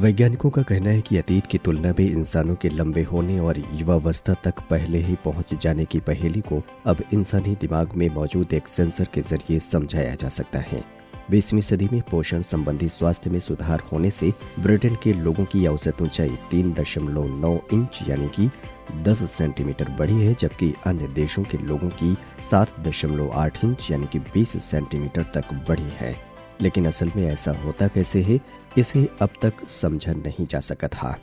वैज्ञानिकों का कहना है कि अतीत की तुलना में इंसानों के लंबे होने और युवावस्था तक पहले ही पहुंच जाने की पहेली को अब इंसानी दिमाग में मौजूद एक सेंसर के जरिए समझाया जा सकता है। 20वीं सदी में पोषण संबंधी स्वास्थ्य में सुधार होने से ब्रिटेन के लोगों की औसत ऊंचाई 3.9 इंच यानी कि 10 सेंटीमीटर बढ़ी है, जबकि अन्य देशों के लोगों की 7.8 इंच यानी कि 20 सेंटीमीटर तक बढ़ी है। लेकिन असल में ऐसा होता कैसे है, इसे अब तक समझा नहीं जा सका था।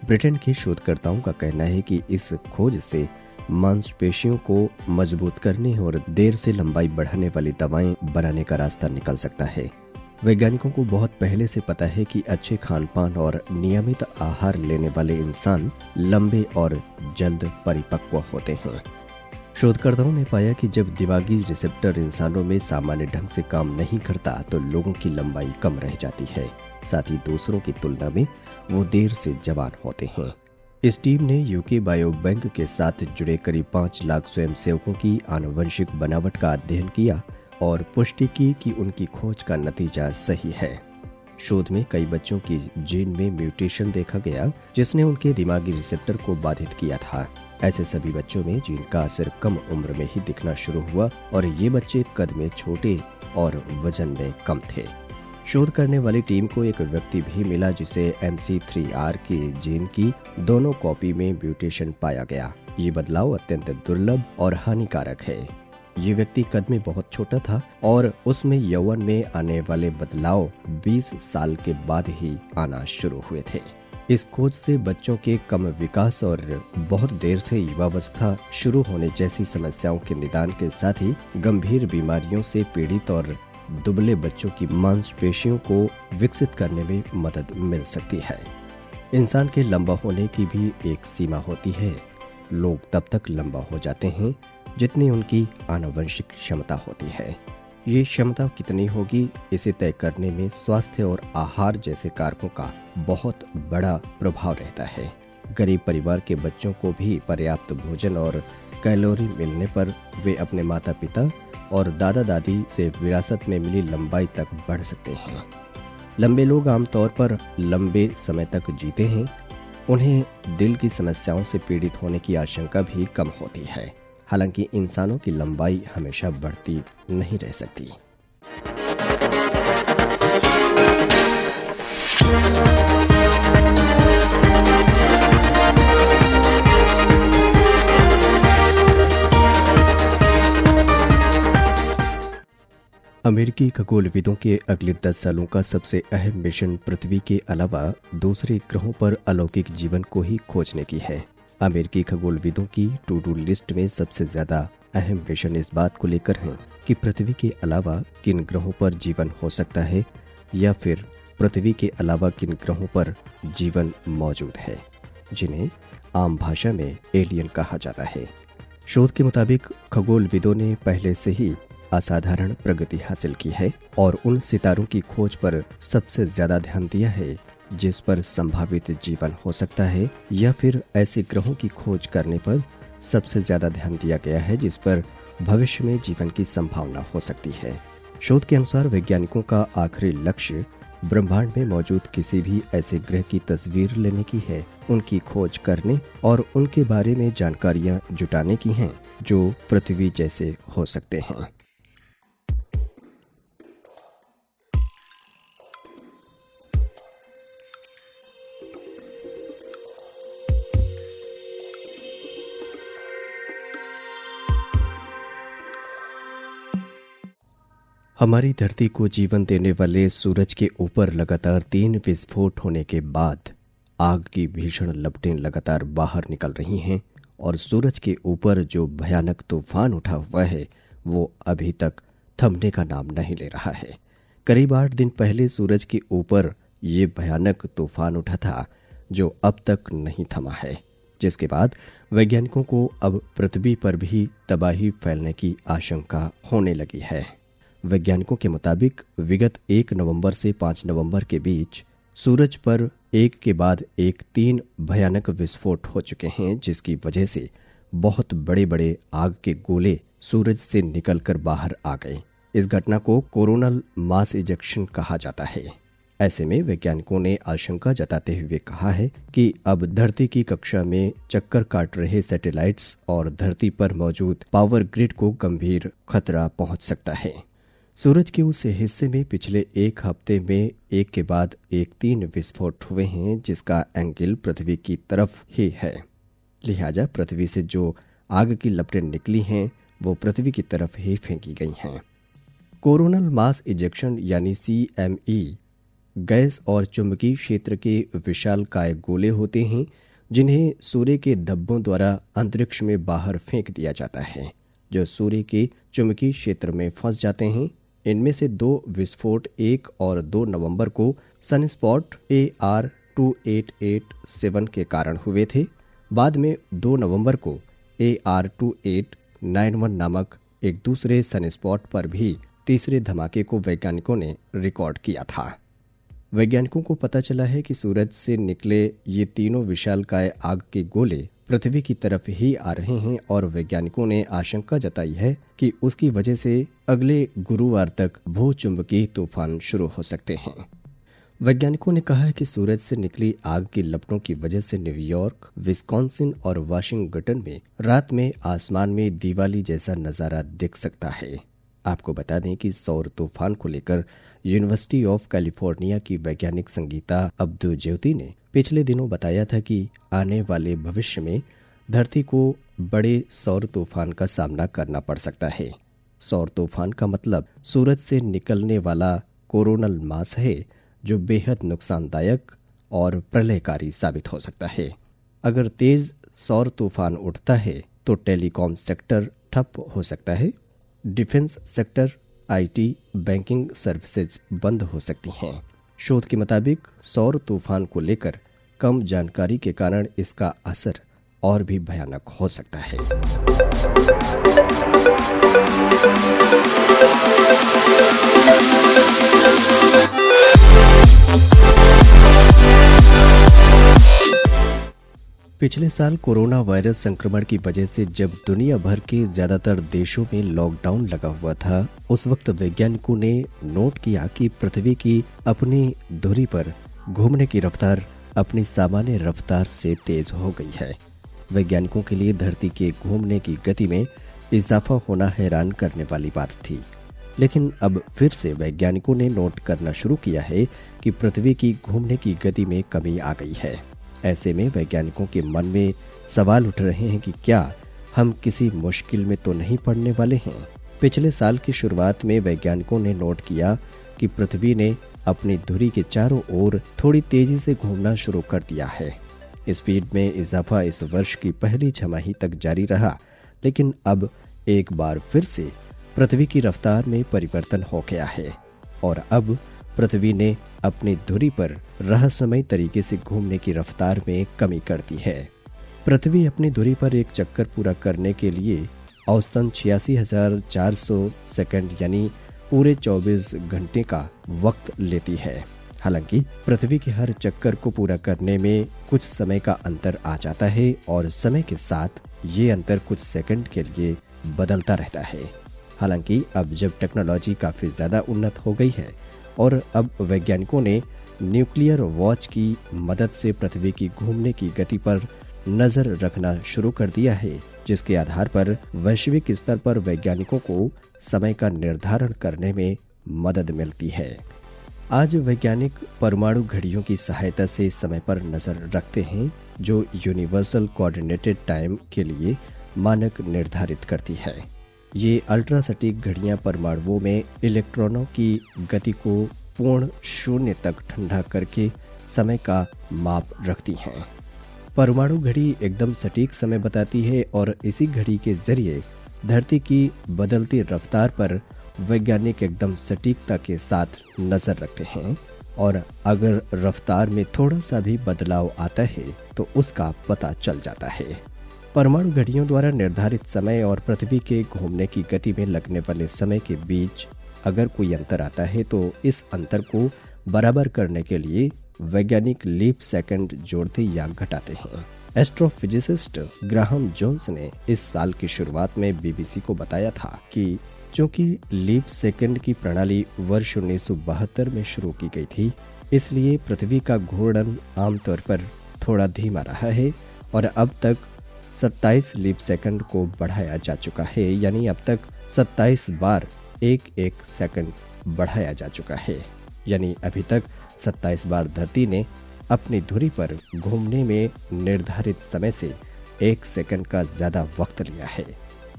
ब्रिटेन के शोधकर्ताओं का कहना है कि इस खोज से मांसपेशियों को मजबूत करने और देर से लंबाई बढ़ाने वाली दवाएं बनाने का रास्ता निकल सकता है। वैज्ञानिकों को बहुत पहले से पता है कि अच्छे खान पान और नियमित आहार लेने वाले इंसान लंबे और जल्द परिपक्व होते हैं। शोधकर्ताओं ने पाया कि जब दिमागी रिसेप्टर इंसानों में सामान्य ढंग से काम नहीं करता तो लोगों की लंबाई कम रह जाती है, साथ ही दूसरों की तुलना में वो देर से जवान होते हैं। इस टीम ने यूके बायो बैंक के साथ जुड़े करीब 5 लाख स्वयंसेवकों की आनुवंशिक बनावट का अध्ययन किया और पुष्टि की कि उनकी खोज का नतीजा सही है। शोध में कई बच्चों की जीन में म्यूटेशन देखा गया जिसने उनके दिमागी रिसेप्टर को बाधित किया था। ऐसे सभी बच्चों में जीन का असर कम उम्र में ही दिखना शुरू हुआ और ये बच्चे कद में छोटे और वजन में कम थे। शोध करने वाली टीम को एक व्यक्ति भी मिला जिसे MC3R के जीन की दोनों कॉपी में म्यूटेशन पाया गया। ये बदलाव अत्यंत दुर्लभ और हानिकारक है। ये व्यक्ति कद में बहुत छोटा था और उसमें यौवन में आने वाले बदलाव 20 साल के बाद ही आना शुरू हुए थे। इस खोज से बच्चों के कम विकास और बहुत देर से युवावस्था शुरू होने जैसी समस्याओं के निदान के साथ ही गंभीर बीमारियों से पीड़ित और दुबले बच्चों की मांसपेशियों को विकसित करने में मदद मिल सकती है। इंसान के लंबा होने की भी एक सीमा होती है। लोग तब तक लंबा हो जाते हैं जितनी उनकी आनुवंशिक क्षमता होती है। ये क्षमता कितनी होगी, इसे तय करने में स्वास्थ्य और आहार जैसे कारकों का बहुत बड़ा प्रभाव रहता है। गरीब परिवार के बच्चों को भी पर्याप्त भोजन और कैलोरी मिलने पर वे अपने माता पिता और दादा दादी से विरासत में मिली लंबाई तक बढ़ सकते हैं। लंबे लोग आमतौर पर लंबे समय तक जीते हैं। उन्हें दिल की समस्याओं से पीड़ित होने की आशंका भी कम होती है। हालांकि इंसानों की लंबाई हमेशा बढ़ती नहीं रह सकती। अमेरिकी खगोलविदों के अगले 10 सालों का सबसे अहम मिशन पृथ्वी के अलावा दूसरे ग्रहों पर अलौकिक जीवन को ही खोजने की है। अमेरिकी खगोलविदों की टू डू लिस्ट में सबसे ज्यादा अहम मिशन इस बात को लेकर है कि पृथ्वी के अलावा किन ग्रहों पर जीवन हो सकता है या फिर पृथ्वी के अलावा किन ग्रहों पर जीवन मौजूद है, जिन्हें आम भाषा में एलियन कहा जाता है। शोध के मुताबिक खगोलविदों ने पहले से ही असाधारण प्रगति हासिल की है और उन सितारों की खोज पर सबसे ज्यादा ध्यान दिया है जिस पर संभावित जीवन हो सकता है, या फिर ऐसे ग्रहों की खोज करने पर सबसे ज्यादा ध्यान दिया गया है जिस पर भविष्य में जीवन की संभावना हो सकती है। शोध के अनुसार वैज्ञानिकों का आखिरी लक्ष्य ब्रह्मांड में मौजूद किसी भी ऐसे ग्रह की तस्वीर लेने की है, उनकी खोज करने और उनके बारे में जानकारियां जुटाने की हैं जो पृथ्वी जैसे हो सकते हैं। हमारी धरती को जीवन देने वाले सूरज के ऊपर लगातार 3 विस्फोट होने के बाद आग की भीषण लपटें लगातार बाहर निकल रही हैं और सूरज के ऊपर जो भयानक तूफान उठा हुआ है वो अभी तक थमने का नाम नहीं ले रहा है। करीब 8 दिन पहले सूरज के ऊपर ये भयानक तूफान उठा था जो अब तक नहीं थमा है, जिसके बाद वैज्ञानिकों को अब पृथ्वी पर भी तबाही फैलने की आशंका होने लगी है। वैज्ञानिकों के मुताबिक विगत 1 नवंबर से 5 नवंबर के बीच सूरज पर एक के बाद एक 3 भयानक विस्फोट हो चुके हैं, जिसकी वजह से बहुत बड़े बड़े आग के गोले सूरज से निकलकर बाहर आ गए। इस घटना को कोरोनल मास इजेक्शन कहा जाता है। ऐसे में वैज्ञानिकों ने आशंका जताते हुए कहा है कि अब धरती की कक्षा में चक्कर काट रहे सैटेलाइट्स और धरती पर मौजूद पावर ग्रिड को गंभीर खतरा पहुंच सकता है। सूरज के उस हिस्से में पिछले एक हफ्ते में एक के बाद एक 3 विस्फोट हुए हैं, जिसका एंगल पृथ्वी की तरफ ही है। लिहाजा पृथ्वी से जो आग की लपटें निकली हैं वो पृथ्वी की तरफ ही फेंकी गई हैं। कोरोनल मास इजेक्शन यानी CME गैस और चुंबकीय क्षेत्र के विशालकाय गोले होते हैं जिन्हें सूर्य के धब्बों द्वारा अंतरिक्ष में बाहर फेंक दिया जाता है, जो सूर्य के चुंबकीय क्षेत्र में फंस जाते हैं। इनमें से 2 विस्फोट 1 और 2 नवंबर को सनस्पॉट AR2887 के कारण हुए थे। बाद में 2 नवंबर को AR2891 नामक एक दूसरे सनस्पॉट पर भी तीसरे धमाके को वैज्ञानिकों ने रिकॉर्ड किया था। वैज्ञानिकों को पता चला है कि सूरज से निकले ये तीनों विशालकाय आग के गोले पृथ्वी की तरफ ही आ रहे हैं और वैज्ञानिकों ने आशंका जताई है कि उसकी वजह से अगले गुरुवार तक भूचुंबकीय तूफान शुरू हो सकते हैं। वैज्ञानिकों ने कहा है कि सूरज से निकली आग की लपटों की वजह से न्यूयॉर्क, विस्कॉन्सिन और वाशिंगटन में रात में आसमान में दिवाली जैसा नजारा दिख सकता है। आपको बता दें कि सौर तूफान को लेकर यूनिवर्सिटी ऑफ कैलिफोर्निया की वैज्ञानिक संगीता अब्दु ज्योति ने पिछले दिनों बताया था कि आने वाले भविष्य में धरती को बड़े सौर तूफान का सामना करना पड़ सकता है। सौर तूफान का मतलब सूरज से निकलने वाला कोरोनल मास है, जो बेहद नुकसानदायक और प्रलयकारी साबित हो सकता है। अगर तेज सौर तूफान उठता है तो टेलीकॉम सेक्टर ठप हो सकता है, defence sector, IT, banking services बंद हो सकती हैं। शोध के मुताबिक सौर तूफान को लेकर कम जानकारी के कारण इसका असर और भी भयानक हो सकता है। पिछले साल कोरोना वायरस संक्रमण की वजह से जब दुनिया भर के ज्यादातर देशों में लॉकडाउन लगा हुआ था, उस वक्त वैज्ञानिकों ने नोट किया कि पृथ्वी की अपनी धुरी पर घूमने की रफ्तार अपनी सामान्य रफ्तार से तेज हो गई है। वैज्ञानिकों के लिए धरती के घूमने की गति में इजाफा होना हैरान करने वाली बात थी, लेकिन अब फिर से वैज्ञानिकों ने नोट करना शुरू किया है कि पृथ्वी की घूमने की गति में कमी आ गई है। ऐसे में वैज्ञानिकों के मन में सवाल उठ रहे हैं कि क्या हम किसी मुश्किल में तो नहीं पड़ने वाले हैं। पिछले साल की शुरुआत में वैज्ञानिकों ने नोट किया कि पृथ्वी ने अपनी धुरी के चारों ओर थोड़ी तेजी से घूमना शुरू कर दिया है। स्पीड में इजाफा इस वर्ष की पहली छमाही तक जारी रहा, लेकिन अब एक बार फिर से पृथ्वी की रफ्तार में परिवर्तन हो गया है और अब पृथ्वी ने अपनी धुरी पर रहस्यमय तरीके से घूमने की रफ्तार में कमी कर दी है। पृथ्वी अपनी धुरी पर एक चक्कर पूरा करने के लिए औसतन 86,400 सेकंड यानी पूरे 24 घंटे का वक्त लेती है। हालांकि पृथ्वी के हर चक्कर को पूरा करने में कुछ समय का अंतर आ जाता है और समय के साथ ये अंतर कुछ सेकंड के लिए बदलता रहता है। हालांकि अब जब टेक्नोलॉजी काफी ज्यादा उन्नत हो गई है और अब वैज्ञानिकों ने न्यूक्लियर वॉच की मदद से पृथ्वी की घूमने की गति पर नजर रखना शुरू कर दिया है, जिसके आधार पर वैश्विक स्तर पर वैज्ञानिकों को समय का निर्धारण करने में मदद मिलती है। आज वैज्ञानिक परमाणु घड़ियों की सहायता से समय पर नजर रखते हैं, जो यूनिवर्सल कोऑर्डिनेटेड टाइम के लिए मानक निर्धारित करती है। ये अल्ट्रा सटीक घड़ियां परमाणुओं में इलेक्ट्रॉनों की गति को पूर्ण शून्य तक ठंडा करके समय का माप रखती हैं। परमाणु घड़ी एकदम सटीक समय बताती है और इसी घड़ी के जरिए धरती की बदलती रफ्तार पर वैज्ञानिक एकदम सटीकता के साथ नजर रखते हैं और अगर रफ्तार में थोड़ा सा भी बदलाव आता है तो उसका पता चल जाता है। परमाणु घड़ियों द्वारा निर्धारित समय और पृथ्वी के घूमने की गति में लगने वाले समय के बीच अगर कोई अंतर आता है तो इस अंतर को बराबर करने के लिए वैज्ञानिक लीप सेकंड जोड़ते या घटाते हैं। एस्ट्रोफिजिसिस्ट ग्राहम जोन्स ने इस साल की शुरुआत में BBC को बताया था कि चूंकि लीप सेकंड की प्रणाली वर्ष 1972 में शुरू की गई थी, इसलिए पृथ्वी का घूर्णन आमतौर पर थोड़ा धीमा रहा है और अब तक 27 लीप सेकंड को बढ़ाया जा चुका है, यानी अब तक 27 बार एक सेकंड बढ़ाया जा चुका है। यानी अभी तक 27 बार धरती ने अपनी धुरी पर घूमने में निर्धारित समय से 1 सेकंड का ज्यादा वक्त लिया है।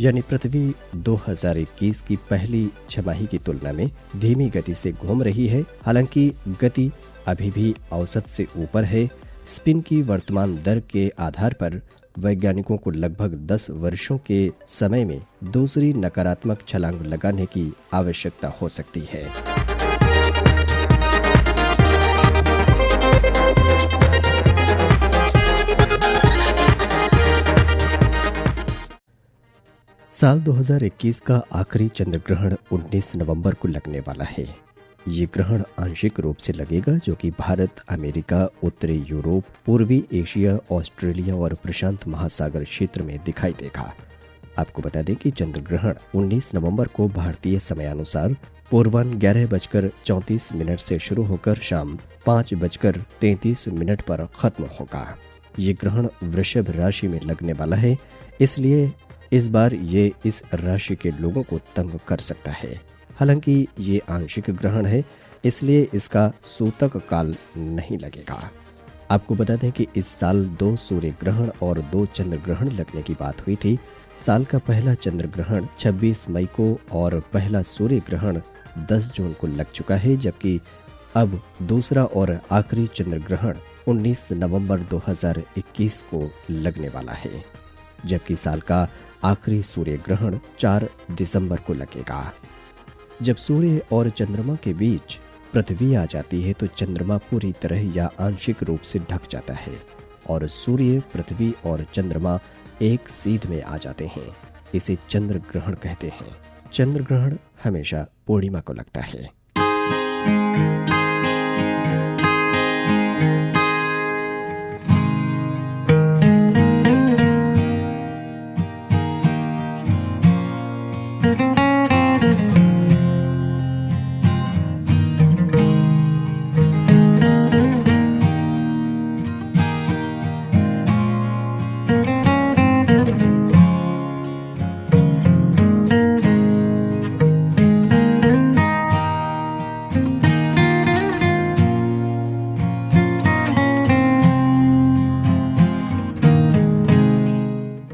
यानी पृथ्वी 2021 की पहली छमाही की तुलना में धीमी गति से घूम रही है। हालांकि गति अभी भी औसत से ऊपर है। स्पिन की वर्तमान दर के आधार पर वैज्ञानिकों को लगभग 10 वर्षों के समय में दूसरी नकारात्मक छलांग लगाने की आवश्यकता हो सकती है। साल 2021 का आखिरी चंद्र ग्रहण 19 नवंबर को लगने वाला है। ये ग्रहण आंशिक रूप से लगेगा, जो कि भारत, अमेरिका, उत्तरी यूरोप, पूर्वी एशिया, ऑस्ट्रेलिया और प्रशांत महासागर क्षेत्र में दिखाई देगा। आपको बता दें कि चंद्र ग्रहण 19 नवंबर को भारतीय समयानुसार पूर्वाह्न 11:34 से शुरू होकर शाम 5:33 पर खत्म होगा। ये ग्रहण वृषभ राशि में लगने वाला है, इसलिए इस बार ये इस राशि के लोगों को तंग कर सकता है। हालांकि ये आंशिक ग्रहण है, इसलिए इसका सूतक काल नहीं लगेगा। आपको बता दें कि इस साल 2 सूर्य ग्रहण और 2 चंद्र ग्रहण लगने की बात हुई थी। साल का पहला चंद्र ग्रहण 26 मई को और पहला सूर्य ग्रहण 10 जून को लग चुका है, जबकि अब दूसरा और आखिरी चंद्र ग्रहण 19 नवंबर 2021 को लगने वाला है, जबकि साल का आखिरी सूर्य ग्रहण 4 दिसंबर को लगेगा। जब सूर्य और चंद्रमा के बीच पृथ्वी आ जाती है तो चंद्रमा पूरी तरह या आंशिक रूप से ढक जाता है और सूर्य, पृथ्वी और चंद्रमा एक सीध में आ जाते हैं। इसे चंद्र ग्रहण कहते हैं। चंद्र ग्रहण हमेशा पूर्णिमा को लगता है।